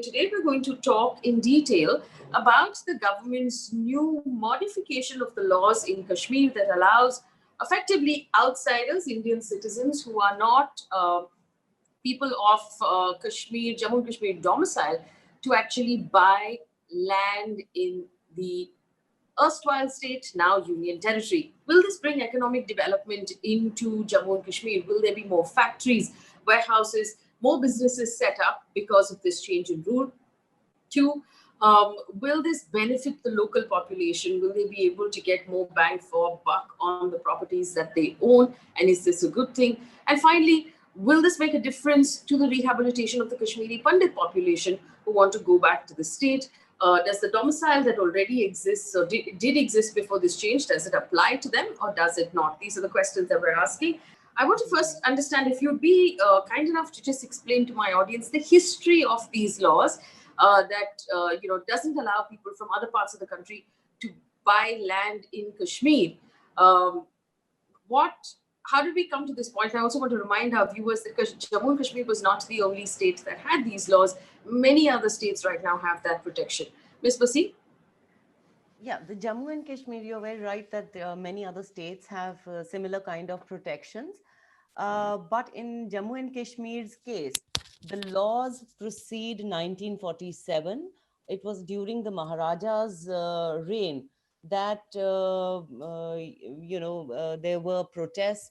Today we're going to talk in detail about the government's new modification of the laws in Kashmir that allows effectively outsiders, Indian citizens who are not people of Kashmir, Jammu and Kashmir domicile, to actually buy land in the erstwhile state, now union territory. Will this bring economic development into Jammu and Kashmir? Will there be more factories, warehouses, more businesses set up because of this change in rule? Two, will this benefit the local population? Will they be able to get more bang for buck on the properties that they own? And is this a good thing? And finally, will this make a difference to the rehabilitation of the Kashmiri Pandit population who want to go back to the state? Does the domicile that already exists or did exist before this change, does it apply to them or does it not? These are the questions that we're asking. I want to first understand if you'd be kind enough to just explain to my audience the history of these laws that doesn't allow people from other parts of the country to buy land in Kashmir. How did we come to this point? I also want to remind our viewers that Jammu and Kashmir was not the only state that had these laws. Many other states right now have that protection. Ms. Basi? Yeah, the Jammu and Kashmir, you're very right that many other states have similar kind of protections. But in Jammu and Kashmir's case, the laws precede 1947. It was during the Maharaja's reign that, there were protests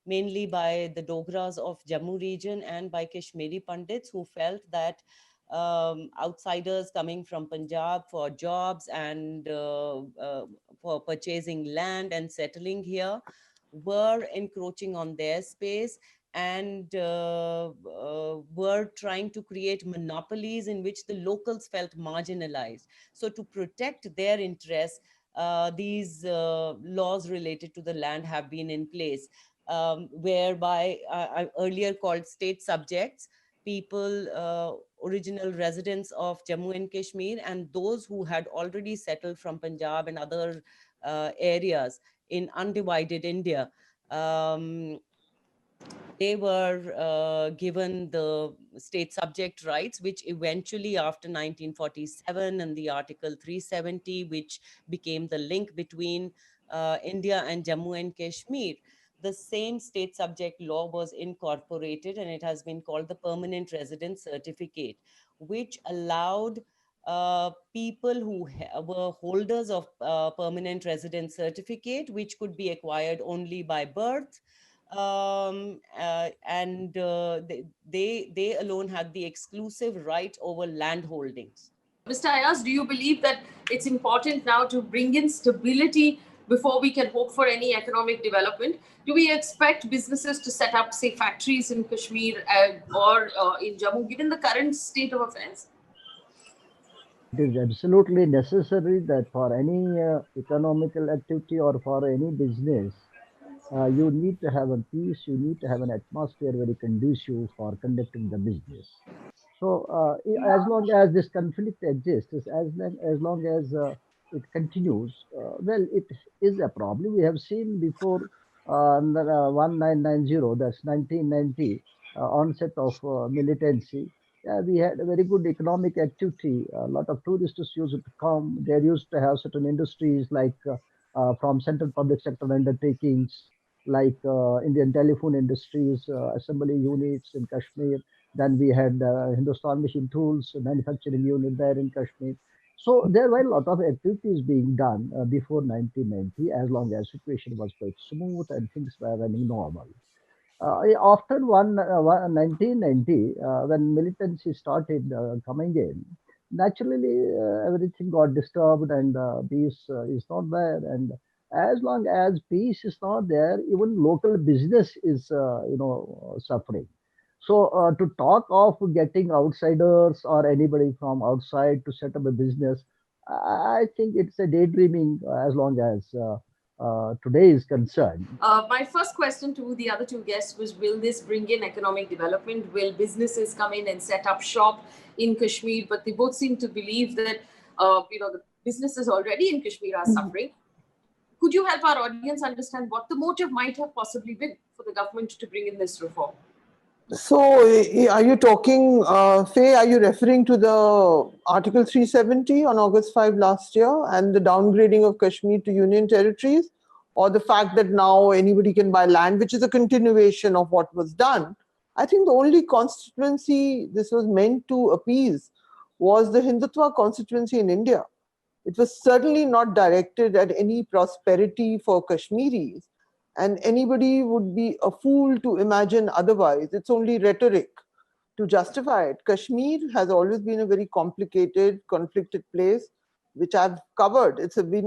mainly by the Dogras of Jammu region and by Kashmiri Pandits who felt that outsiders coming from Punjab for jobs and for purchasing land and settling here were encroaching on their space and were trying to create monopolies in which the locals felt marginalized. So to protect their interests, these laws related to the land have been in place, whereby earlier called state subjects, people, original residents of Jammu and Kashmir, and those who had already settled from Punjab and other areas in undivided India. They were given the state subject rights, which eventually after 1947 and the Article 370, which became the link between India and Jammu and Kashmir, the same state subject law was incorporated and it has been called the Permanent Residence Certificate, which allowed people who were holders of permanent residence certificate, which could be acquired only by birth, and they alone had the exclusive right over land holdings. Mr. Ayaz, do you believe that it's important now to bring in stability before we can hope for any economic development? Do we expect businesses to set up, say, factories in Kashmir or in Jammu, given the current state of affairs? It is absolutely necessary that for any economical activity or for any business, you need to have a peace, you need to have an atmosphere very conducive for conducting the business. So, as long as this conflict exists, as long as it continues, well, it is a problem. We have seen before 1990, that's 1990, onset of militancy. We had a very good economic activity. A lot of tourists used to come. They used to have certain industries like from central public sector undertakings, like Indian telephone industries, assembly units in Kashmir. Then we had Hindustan Machine Tools manufacturing unit there in Kashmir. So there were a lot of activities being done before 1990, as long as situation was quite smooth and things were running normal. After 1990, when militancy started coming in, naturally everything got disturbed and peace is not there. And as long as peace is not there, even local business is, suffering. So to talk of getting outsiders or anybody from outside to set up a business, I think it's a daydreaming as long as today is concerned. My first question to the other two guests was, will this bring in economic development? Will businesses come in and set up shop in Kashmir? But they both seem to believe that, the businesses already in Kashmir are suffering. Could you help our audience understand what the motive might have possibly been for the government to bring in this reform? So, are you talking, Faye, are you referring to the Article 370 on August 5 last year and the downgrading of Kashmir to Union territories, or the fact that now anybody can buy land, which is a continuation of what was done? I think the only constituency this was meant to appease was the Hindutva constituency in India. It was certainly not directed at any prosperity for Kashmiris, and anybody would be a fool to imagine otherwise. It's only rhetoric to justify it. Kashmir has always been a very complicated, conflicted place, which I've covered. It's been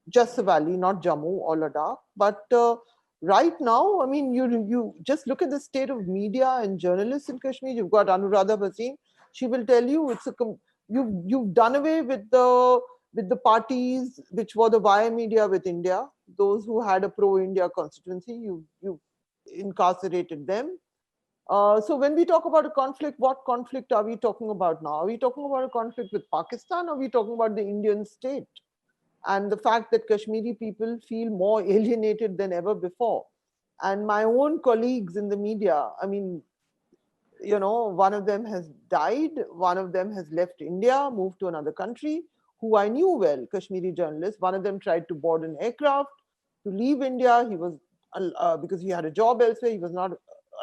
just the valley, not Jammu or Ladakh. But right now, I mean, you just look at the state of media and journalists in Kashmir. You've got Anuradha Bhasin. She will tell you you've done away with the parties which were the via media with India. Those who had a pro-India constituency, you incarcerated them. So when we talk about a conflict, what conflict are we talking about now? Are we talking about a conflict with Pakistan, or are we talking about the Indian state? And the fact that Kashmiri people feel more alienated than ever before. And my own colleagues in the media, I mean, one of them has died, one of them has left India, moved to another country, who I knew well, Kashmiri journalists. One of them tried to board an aircraft to leave India. He was, because he had a job elsewhere, he was not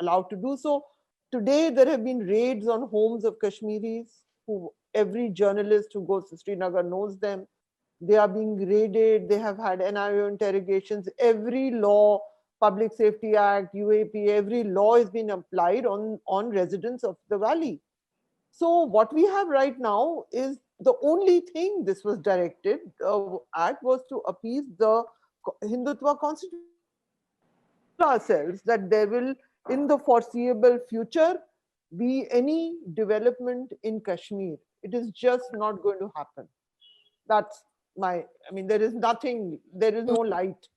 allowed to do so. Today, there have been raids on homes of Kashmiris, who every journalist who goes to Srinagar knows them. They are being raided. They have had NIO interrogations. Every law, Public Safety Act, UAP, every law is being applied on residents of the valley. So what we have right now is the only thing this was directed at was to appease the Hindutva constitution. Ourselves that there will, in the foreseeable future, be any development in Kashmir. It is just not going to happen. That's I mean, there is nothing, there is no light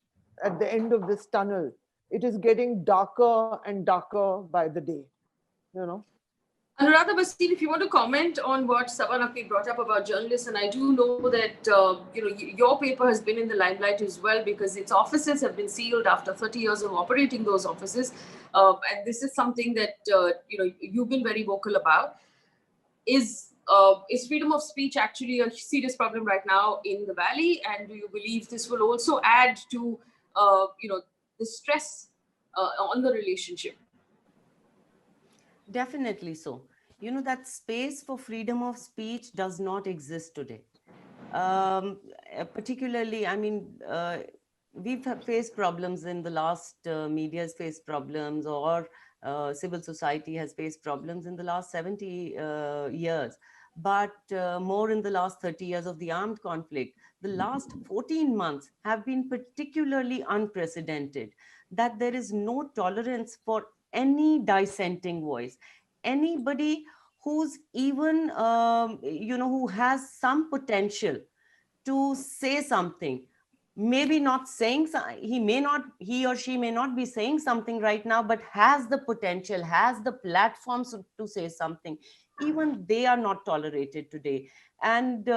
at the end of this tunnel. It is getting darker and darker by the day, Anuradha Bhasin, if you want to comment on what Saba Naqvi brought up about journalists, and I do know that your paper has been in the limelight as well because its offices have been sealed after 30 years of operating those offices, and this is something that you've been very vocal about. Is freedom of speech actually a serious problem right now in the valley, and do you believe this will also add to the stress on the relationship? Definitely so. That space for freedom of speech does not exist today. Particularly, I mean, we've faced problems in the last, media has faced problems, or civil society has faced problems in the last 70 years. But more in the last 30 years of the armed conflict, the last 14 months have been particularly unprecedented, that there is no tolerance for any dissenting voice. Anybody who's even, who has some potential to say something, maybe not saying, he or she may not be saying something right now, but has the potential, has the platforms to say something, even they are not tolerated today. And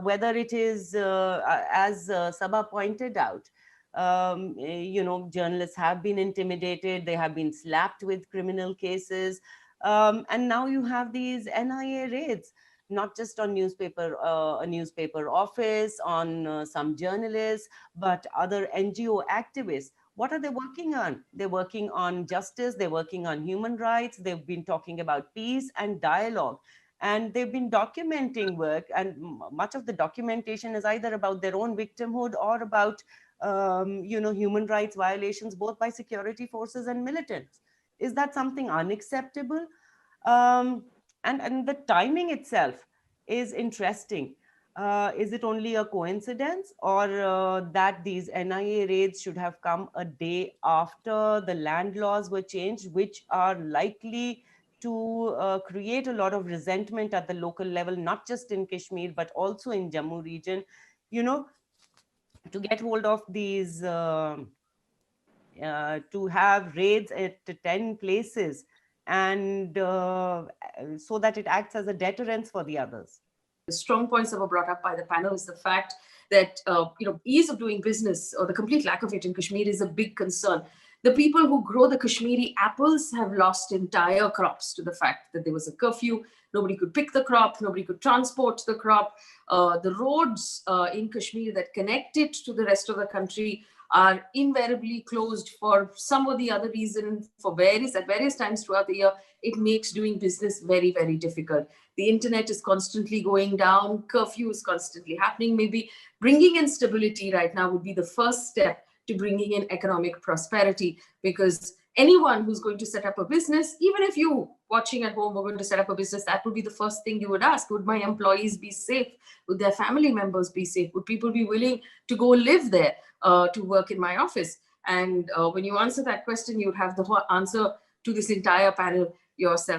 whether it is, as Saba pointed out, journalists have been intimidated, they have been slapped with criminal cases, and now you have these NIA raids, not just on a newspaper office, on some journalists, but other NGO activists. What are they working on? They're working on justice, they're working on human rights, they've been talking about peace and dialogue. And they've been documenting work, and much of the documentation is either about their own victimhood or about human rights violations, both by security forces and militants. Is that something unacceptable? And the timing itself is interesting. Is it only a coincidence, or that these NIA raids should have come a day after the land laws were changed, which are likely to create a lot of resentment at the local level, not just in Kashmir, but also in Jammu region, to get hold of these, to have raids at 10 places, and so that it acts as a deterrence for the others. The strong points that were brought up by the panel is the fact that ease of doing business, or the complete lack of it in Kashmir, is a big concern. The people who grow the Kashmiri apples have lost entire crops to the fact that there was a curfew. Nobody could pick the crop, nobody could transport the crop. The roads in Kashmir that connect it to the rest of the country are invariably closed for some or the other reason at various times throughout the year. It makes doing business very, very difficult. The internet is constantly going down, curfew is constantly happening. Maybe bringing in stability right now would be the first step to bringing in economic prosperity, because anyone who's going to set up a business, even if you watching at home were going to set up a business, that would be the first thing you would ask. Would my employees be safe? Would their family members be safe? Would people be willing to go live there to work in my office? And when you answer that question, you'd have the whole answer to this entire panel yourself.